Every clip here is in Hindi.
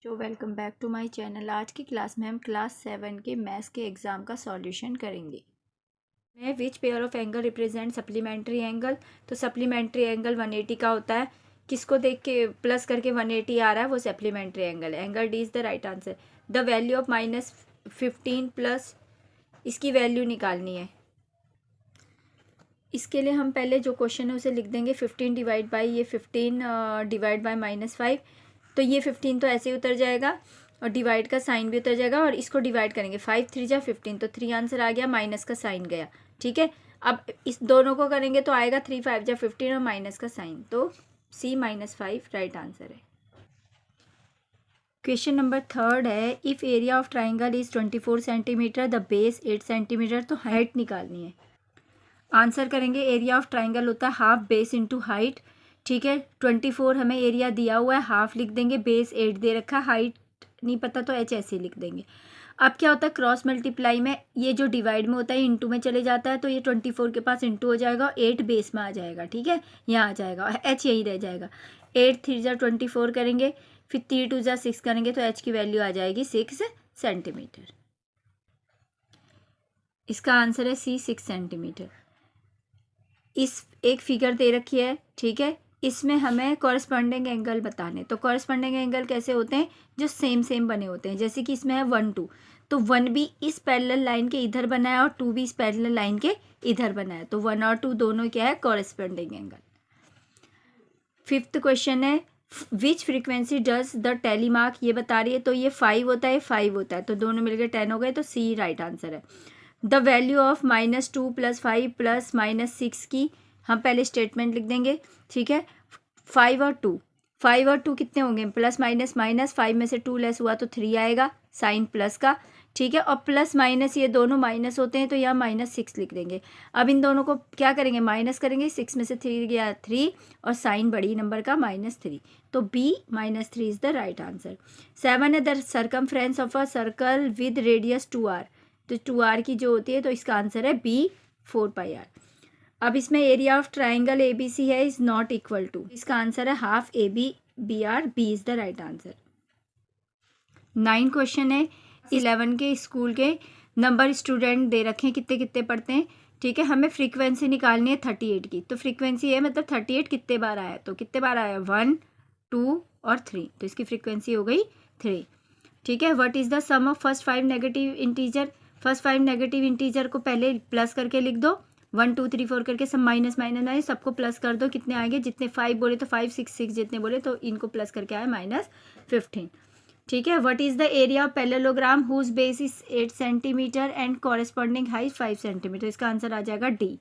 तो welcome back to my channel. आज की क्लास में हम क्लास 7 के मैथ्स के एग्ज़ाम का सॉल्यूशन करेंगे। Which pair of angle represent supplementary angle. तो सप्लीमेंट्री एंगल 180 का होता है। किसको देख के प्लस करके 180 आ रहा है, वो सप्लीमेंट्री एंगल है। Angle D is the right answer. The value of -15 plus, इसकी वैल्यू निकालनी है। इसके लिए हम पहले जो क्वेश्चन है उसे लिख देंगे। 15 डिवाइड बाई ये 15 डिवाइड बाई -5, तो ये 15 तो ऐसे ही उतर जाएगा और डिवाइड का साइन भी उतर जाएगा और इसको डिवाइड करेंगे। 5 3 जा 15, तो 3 आंसर आ गया, माइनस का साइन गया। ठीक है, अब इस दोनों को करेंगे तो आएगा 3 5 जा 15 और माइनस का साइन, तो C -5 राइट आंसर है। क्वेश्चन नंबर 3 है, if area of triangle is 24 centimetre, the base 8 centimetre, तो हाइट निकालनी है। आंसर करेंगे, एरिया ऑफ ट्राइंगल होता है हाफ बेस इंटू हाइट। ठीक है, 24 हमें एरिया दिया हुआ है, हाफ लिख देंगे, बेस 8 दे रखा है, हाइट नहीं पता तो H ऐसे लिख देंगे। अब क्या होता है, क्रॉस मल्टीप्लाई में ये जो डिवाइड में होता है इंटू में चले जाता है, तो ये 24 के पास इंटू हो जाएगा और 8 बेस में आ जाएगा। ठीक है, यहाँ आ जाएगा और H यही रह जाएगा। 8 3 जा 24 करेंगे, फिर 3 2 जा 6 करेंगे, तो H की वैल्यू आ जाएगी 6 सेंटीमीटर। इसका आंसर है C 6 सेंटीमीटर। इस एक फिगर दे रखी है, ठीक है, इसमें हमें कॉरस्पॉन्डिंग एंगल बताने। तो कॉरस्पॉन्डिंग एंगल कैसे होते हैं, जो सेम बने होते हैं। जैसे कि इसमें है 1 2, तो 1 भी इस पैरेलल लाइन के इधर बना है और 2 भी इस पैरेलल लाइन के इधर बना है, तो 1 और 2 दोनों क्या है, कॉरस्पॉन्डिंग एंगल। 5th क्वेश्चन है, विच फ्रीक्वेंसी डज द टेलीमार्क, ये बता रही है। तो ये 5 होता है, 5 होता है, तो दोनों मिलकर 10 हो गए, तो C राइट आंसर है। द वैल्यू ऑफ -2 + 5 + -6 की हम पहले स्टेटमेंट लिख देंगे। ठीक है, 5 और 2 कितने होंगे, प्लस माइनस माइनस, 5 में से 2 लेस हुआ तो 3 आएगा, साइन प्लस का। ठीक है, और प्लस माइनस ये दोनों माइनस होते हैं, तो यहाँ -6 लिख देंगे। अब इन दोनों को क्या करेंगे, माइनस करेंगे। 6 में से 3 गया 3 और साइन बड़ी नंबर का -3, तो B -3 is the right answer. 7 है, the circumference of a circle with radius 2r, तो 2r की जो होती है, तो इसका आंसर है B 4πr। अब इसमें एरिया ऑफ ट्राइंगल ABC है, इज नॉट इक्वल टू, इसका आंसर है half AB BR, B is the right answer. 9 question है, 11 के स्कूल के नंबर स्टूडेंट दे रखे हैं, कितने कितने पढ़ते हैं। ठीक है, हमें फ्रीक्वेंसी निकालनी है 38 की। तो फ्रीक्वेंसी है मतलब 38 कितने बार आया, तो कितने बार आया, 1 2 और 3, तो इसकी फ्रीक्वेंसी हो गई 3। ठीक है, what is the sum of first 5 negative integer. First 5 negative integer को पहले प्लस करके लिख दो, 1 2 3 4 करके, सब माइनस माइनस माइनस, सबको प्लस कर दो। कितने आएंगे, जितने 5 बोले तो 5 6 6, जितने बोले तो इनको प्लस करके आए -15। ठीक है, what is the area of parallelogram whose base is 8 centimetre and corresponding height 5 centimetre, इसका आंसर आ जाएगा D।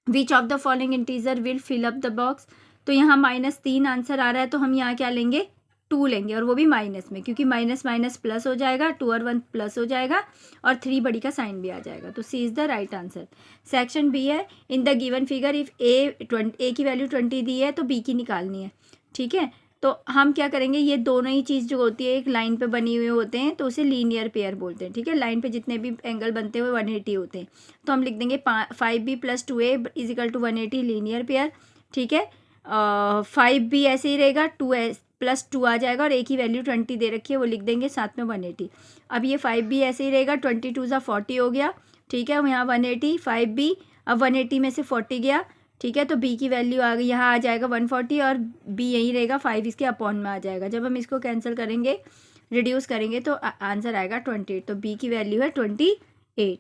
Which of the following integer will fill up the box, तो यहाँ -3 आंसर आ रहा है, तो हम यहाँ क्या लेंगे, 2 लेंगे, और वो भी माइनस में, क्योंकि माइनस माइनस प्लस हो जाएगा, 2 और 1 प्लस हो जाएगा और 3 बड़ी का साइन भी आ जाएगा, तो C is the right answer. Section B है, in the given figure if A की वैल्यू 20 दी है तो B की निकालनी है। ठीक है, तो हम क्या करेंगे, ये दोनों ही चीज़ जो होती है एक लाइन पे बनी हुए होते हैं, तो उसे लीनियर पेयर बोलते हैं। ठीक है, लाइन पे जितने भी एंगल बनते हैं वो 180 होते हैं, तो हम लिख देंगे 5B + 2A = 180 लीनियर पेयर। ठीक है, 5B ऐसे ही रहेगा, 2A + 2 आ जाएगा और A की वैल्यू 20 दे रखी है, वो लिख देंगे साथ में 180। अब ये 5B ऐसे ही रहेगा, 22 × 40 हो गया। ठीक है, यहाँ 180 5B, अब 180 में से 40 गया। ठीक है, तो B की वैल्यू आ गई, यहाँ आ जाएगा 140 और B यहीं रहेगा, 5 इसके अपॉन में आ जाएगा। जब हम इसको कैंसिल करेंगे, रिड्यूस करेंगे, तो आंसर आएगा 28, तो B की वैल्यू है 28।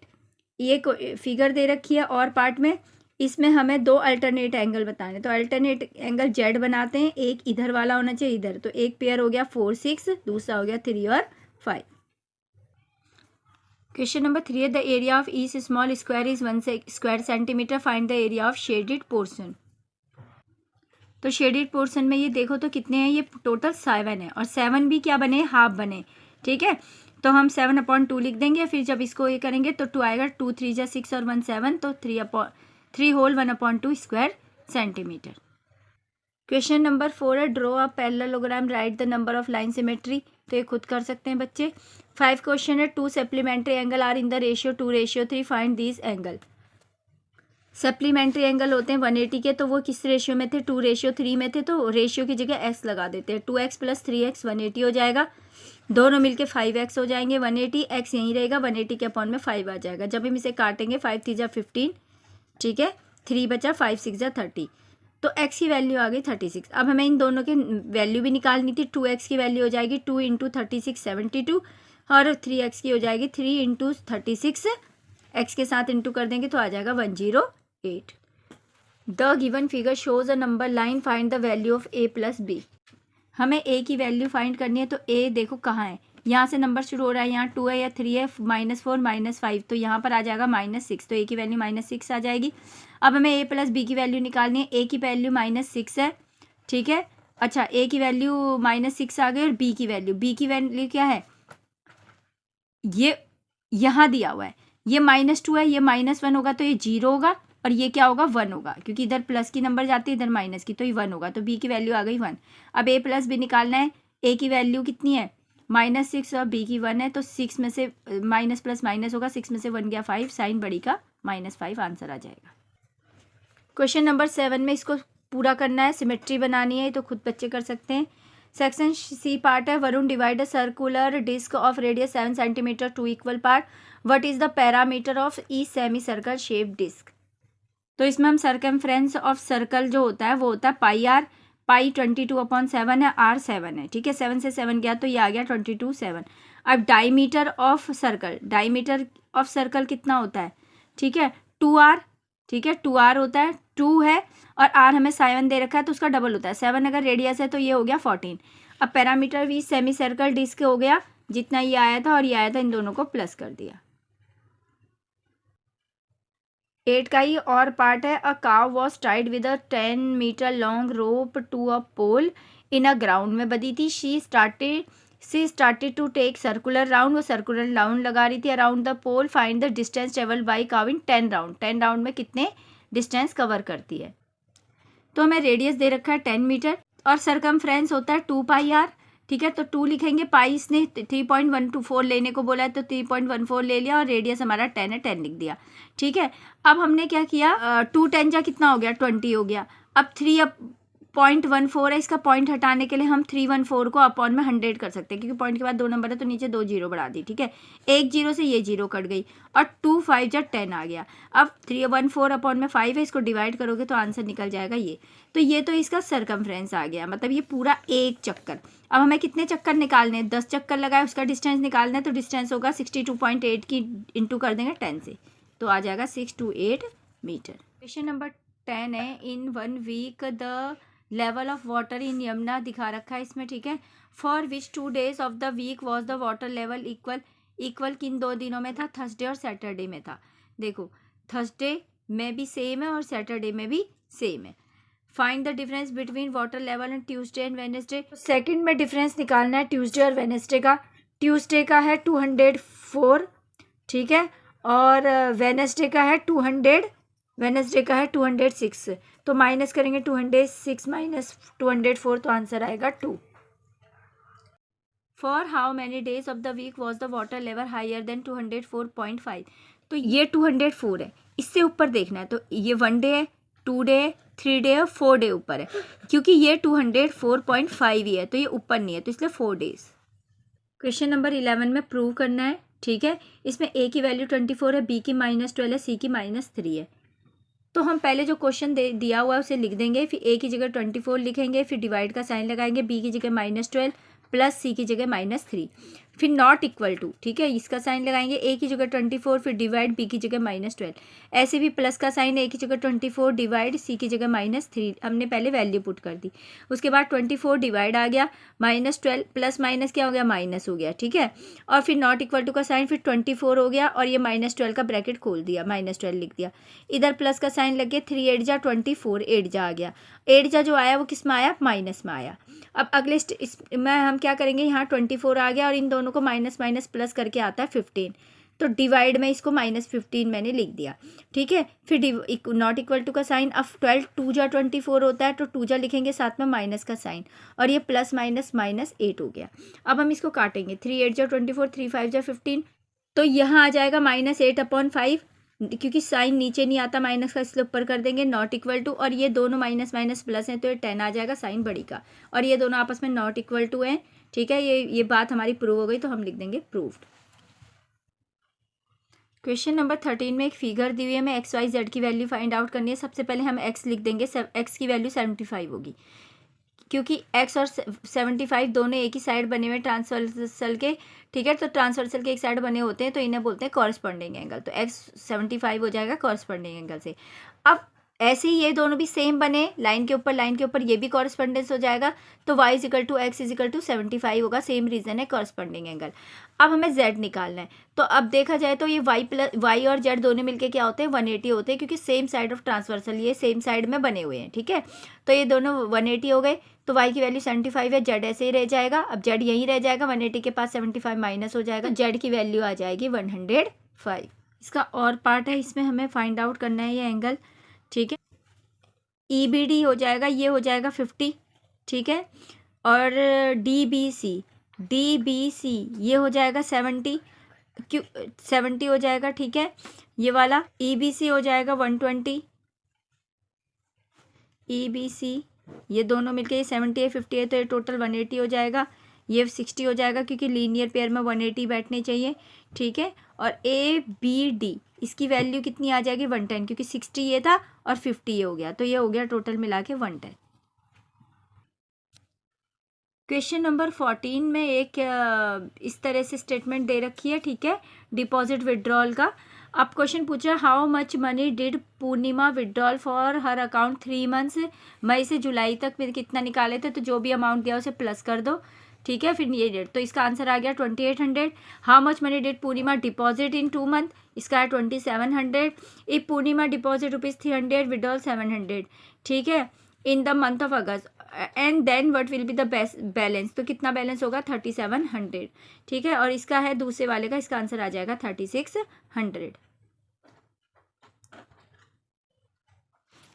ये फिगर दे रखी है और पार्ट में, इसमें हमें 2 अल्टरनेट एंगल बताने, तो अल्टरनेट एंगल Z बनाते हैं, एक इधर वाला होना चाहिए इधर, तो एक पेयर हो गया 4 6, दूसरा हो गया 3 और 5। क्वेश्चन नंबर 3 है, the area of each small square is 1 square centimetre, find the area of shaded portion. तो शेडेड पोर्शन में ये देखो तो कितने हैं, ये टोटल 7 है, और 7 भी क्या बने, हाफ बने। ठीक है, तो हम 7/2 लिख देंगे, फिर जब इसको ये करेंगे तो 2 आएगा, 2 3 जा 6 और 1 7, तो 3 whole 1/2 square centimetre. Question number 4 है, draw a parallelogram, write the number of line symmetry, तो ये खुद कर सकते हैं बच्चे। 5 क्वेश्चन है, 2 supplementary angle are in the ratio 2:3, find this angle. Supplementary angle होते हैं 180 के, तो वो किस रेशियो में थे, 2:3 में थे, तो रेशियो की जगह x लगा देते हैं, 2x + 3x 180 हो जाएगा, दोनों मिलके 5x हो जाएंगे, 180 x यहीं रहेगा, 180 के अपॉन में 5 आ जाएगा। जब हम इसे काटेंगे 5 3 = 15, ठीक है, 3 बचा, 5 6 = 30, तो x की वैल्यू आ गई 36। अब हमें इन दोनों के वैल्यू भी निकालनी थी। 2x की वैल्यू हो जाएगी 2 × 36 72, और 3x की हो जाएगी 3 × 36, x के साथ इंटू कर देंगे तो आ जाएगा 108। The given figure shows a number line, find the value of a + b। हमें a की वैल्यू फाइंड करनी है, तो a देखो कहाँ है, यहाँ से नंबर शुरू हो रहा है, यहाँ 2 है या 3 है, -4 -5, तो यहाँ पर आ जाएगा -6, तो a की वैल्यू -6 आ जाएगी। अब हमें a + b की वैल्यू निकालनी है। a की वैल्यू -6 है, ठीक है, अच्छा a की वैल्यू -6 आ गई, और b की वैल्यू क्या है, ये यहाँ दिया हुआ है, ये -2 है, ये -1 होगा तो ये 0 होगा, और ये क्या होगा 1 होगा, क्योंकि इधर प्लस की नंबर जाती है, इधर माइनस की, तो ये 1 होगा, तो b की वैल्यू आ गई 1। अब a + b निकालना है। a की वैल्यू कितनी है, -6, और b की 1 है, तो 6 में से माइनस प्लस माइनस होगा, 6 में से 1 गया 5, साइन बड़ी का -5 आंसर आ जाएगा। क्वेश्चन नंबर 7 में इसको पूरा करना है, सिमेट्री बनानी है, तो खुद बच्चे कर सकते हैं। सेक्शन सी पार्ट है, Varun divide a circular disc of radius 7 centimetre two equal part, what is the parameter of each semicircle shape disc. तो इसमें हम सर्कमफ्रेंस ऑफ सर्कल जो होता है वो होता है πr, पाई 22/7 है, r 7 है, ठीक है, 7 से 7 गया तो ये आ गया 22 7। अब डायमीटर ऑफ सर्कल कितना होता है, ठीक है, 2r, ठीक है, 2r होता है, 2 है, और r हमें 7 दे रखा है तो उसका डबल होता है, 7 अगर रेडियस है तो ये हो गया 14। अब पैरामीटर भी सेमी सर्कल डिस्क हो गया, जितना ये आया था और ये आया था, इन दोनों को प्लस कर दिया। 8 का ही और पार्ट है, a cow was tied with a 10 metre long rope to a pole in a ground में बधी थी। She started to take circular round, वो सर्कुलर राउंड लगा रही थी around the pole, find the distance travelled by cow in 10 round. 10 round में कितने डिस्टेंस कवर करती है। तो हमें रेडियस दे रखा है 10 मीटर, और सरकमफ्रेंस होता है 2πr, ठीक है, तो 2 लिखेंगे, पाई इसने 3.124 लेने को बोला है तो 3.14 ले लिया, और रेडियस हमारा 10 है, 10 लिख दिया, ठीक है। अब हमने क्या किया, 2 10 जा कितना हो गया, 20 हो गया। अब 0.14 है, इसका पॉइंट हटाने के लिए हम 314 को अपॉन में 100 कर सकते हैं, क्योंकि पॉइंट के बाद 2 नंबर है तो नीचे 2 जीरो बढ़ा दी, ठीक है, 1 जीरो से ये जीरो कट गई, और 2 5 जा 10 आ गया। अब 314 अपॉन में 5 है, इसको डिवाइड करोगे तो आंसर निकल जाएगा ये। तो ये तो इसका सरकमफ्रेंस आ गया, मतलब ये पूरा एक चक्कर। अब हमें कितने चक्कर निकालने हैं, 10 चक्कर लगाए, उसका डिस्टेंस निकालना है, तो डिस्टेंस होगा 62.8 की इंटू कर देंगे 10 से, तो आ जाएगा 628 मीटर। क्वेश्चन नंबर 10 है, in 1 week the level of water in Yamuna दिखा रखा है इसमें, ठीक है, for which 2 days of the week was the water level equal किन 2 दिनों में था, थर्सडे और सैटरडे में था। देखो थर्सडे में भी सेम है और सैटरडे में भी सेम है। Find the difference between water level and Tuesday and Wednesday. Second में डिफरेंस निकालना है ट्यूसडे और वेडनेसडे का। ट्यूसडे का है 204, ठीक है, और वेडनेसडे का है 206, तो माइनस करेंगे 206 माइनस 204, तो आंसर आएगा 2। For how many days of the week was the water level higher than 204.5। तो ये 204 है, इससे ऊपर देखना है, तो ये 1 डे है, 2 डे है, 3 डे है, 4 डे ऊपर है, क्योंकि ये 204.5 ही है तो ये ऊपर नहीं है, तो इसलिए 4 डेज। क्वेश्चन नंबर 11 में प्रूव करना है, ठीक है, इसमें a की वैल्यू 24 है, b की -12 है, c की -3 है। तो हम पहले जो क्वेश्चन दिया हुआ है उसे लिख देंगे, फिर a की जगह 24 लिखेंगे, फिर डिवाइड का साइन लगाएंगे, b की जगह -12 प्लस c की जगह -3, फिर नॉट इक्वल टू, ठीक है, इसका साइन लगाएंगे, a की जगह 24 फिर डिवाइड b की जगह -12, ऐसे भी प्लस का साइन, a की जगह 24 डिवाइड c की जगह -3, हमने पहले वैल्यू पुट कर दी। उसके बाद 24 डिवाइड आ गया, -12 प्लस माइनस क्या हो गया, माइनस हो गया, ठीक है, और फिर नॉट इक्वल टू का साइन, फिर 24 हो गया, और ये -12 का ब्रैकेट खोल दिया, -12 लिख दिया, इधर प्लस का साइन लग गया, 3 8 जा 24, 8 जा आ गया, 8 जा जो आया वो किस में आया, माइनस में आया। अब अगले इसमें हम क्या करेंगे, यहाँ 24 आ गया और इन दोनों को माइनस माइनस प्लस करके आता है 15, तो डिवाइड में इसको -15 मैंने लिख दिया, ठीक है, फिर नॉट इक्वल टू का साइन। अब 12 2 जा 24 होता है, तो 2 जा लिखेंगे, साथ में माइनस का साइन, और ये प्लस -8 हो गया। अब हम इसको काटेंगे, 3 8 जा 24, 3 5 जा 15, तो यहाँ आ जाएगा -8/5, क्योंकि साइन नीचे नहीं आता माइनस का, इसलिए ऊपर कर देंगे नॉट इक्वल टू, और ये दोनों माइनस माइनस प्लस हैं तो ये 10 आ जाएगा साइन बड़ी का, और ये दोनों आपस में नॉट इक्वल टू हैं। ठीक है, ये बात हमारी प्रूव हो गई, तो हम लिख देंगे प्रूव्ड। क्वेश्चन नंबर 13 में एक फिगर दी हुई है, हमें एक्स वाई जेड की वैल्यू फाइंड आउट करनी है। सबसे पहले हम एक्स लिख देंगे, एक्स की वैल्यू 75 होगी, क्योंकि एक्स और 75 दोनों एक ही साइड बने हुए ट्रांसवर्सल के। ठीक है, तो ट्रांसवर्सल के एक साइड बने होते हैं तो इन्हें बोलते हैं कॉरस्पॉन्डिंग एंगल, तो एक्स 75 हो जाएगा कॉरस्पॉन्डिंग एंगल से। अब ऐसे ही ये दोनों भी सेम बने लाइन के ऊपर ये भी कॉरस्पॉन्डेंस हो जाएगा, तो y is equal to x is equal to 75 होगा, सेम रीजन है कॉरस्पॉन्डिंग एंगल। अब हमें z निकालना है, तो अब देखा जाए तो ये y और z दोनों मिलके क्या होते हैं 180 होते हैं, क्योंकि सेम साइड ऑफ ट्रांसवर्सल ये सेम साइड में बने हुए हैं। ठीक है, तो ये दोनों 180 हो गए, तो y की वैल्यू 75 है, z ऐसे ही रह जाएगा। अब z यहीं रह जाएगा, 180 के पास 75 माइनस हो जाएगा, z की वैल्यू आ जाएगी 105। इसका और पार्ट है, इसमें हमें फाइंड आउट करना है ये एंगल। ठीक है, EBD हो जाएगा, ये हो जाएगा 50। ठीक है, और DBC ये हो जाएगा 70, 70 हो जाएगा। ठीक है, ये वाला EBC हो जाएगा 120, EBC ये दोनों मिलके ये 70 है 50 है, तो ये टोटल 180 हो जाएगा। ये 60 हो जाएगा, क्योंकि लीनियर पेयर में 180 बैठने चाहिए। ठीक है, और ABD इसकी वैल्यू कितनी आ जाएगी 110, क्योंकि 60 ये था और 50 ये हो गया, तो ये हो गया टोटल मिला के 110। क्वेश्चन नंबर 14 में एक इस तरह से स्टेटमेंट दे रखी है। ठीक है, डिपॉजिट विड्रॉल का। अब क्वेश्चन पूछ रहा है how much money did Purnima withdraw for her account 3 months, मई से जुलाई तक में कितना निकाले थे, तो जो भी अमाउंट दिया उसे प्लस कर दो। ठीक है, फिर ये डेट, तो इसका आंसर आ गया 2800। How much money did Purnima deposit in 2 month, इसका है 2700। If Purnima deposit ₹300 withdrawal 700। ठीक है, in the month of August, and then what will be the balance, तो कितना बैलेंस होगा 3700। ठीक है, और इसका है दूसरे वाले का, इसका आंसर आ जाएगा 3600।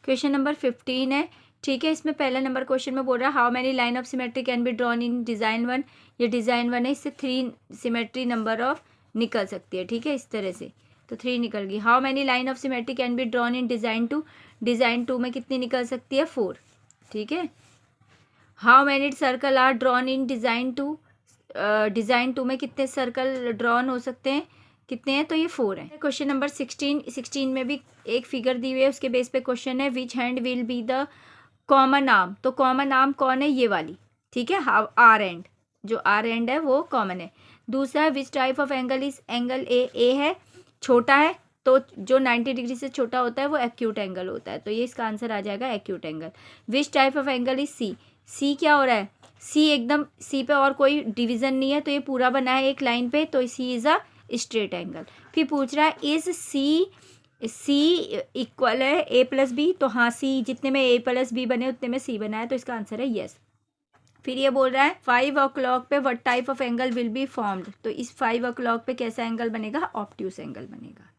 क्वेश्चन नंबर 15 है। ठीक है, इसमें पहला नंबर क्वेश्चन में बोल रहा है how many line of symmetry can be drawn in design 1। ये डिज़ाइन 1 है, इससे 3 सिमेट्री नंबर ऑफ निकल सकती है। ठीक है, इस तरह से, तो 3 निकल गई। How many line of symmetry can be drawn in design 2, design 2 में कितनी निकल सकती है 4। ठीक है, how many circle are drawn in design 2, design 2 में कितने सर्कल ड्रॉन हो सकते हैं, कितने हैं, तो ये 4 है। क्वेश्चन नंबर 16 में भी एक फिगर दी हुई है, उसके बेस पे क्वेश्चन है which hand will be the common arm, तो कॉमन आर्म कौन है, ये वाली। ठीक है, आर एंड, जो आर एंड है वो कॉमन है। दूसरा है which type of angle is angle A है, छोटा है, तो जो 90 डिग्री से छोटा होता है वो एक्यूट एंगल होता है, तो ये इसका आंसर आ जाएगा acute angle. Which type of angle is C क्या हो रहा है, सी एकदम, सी पे और कोई डिवीजन नहीं है, तो ये पूरा बना है एक लाइन पे, तो सी इज अ स्ट्रेट एंगल। फिर पूछ रहा है इज सी इक्वल है A+B, तो हाँ सी जितने में A+B बने उतने में सी बना है, तो इसका आंसर है यस। फिर ये बोल रहा है 5 o'clock पे what type of angle will be formed, तो इस 5 o'clock पे कैसा एंगल बनेगा, ऑब्ट्यूस एंगल बनेगा।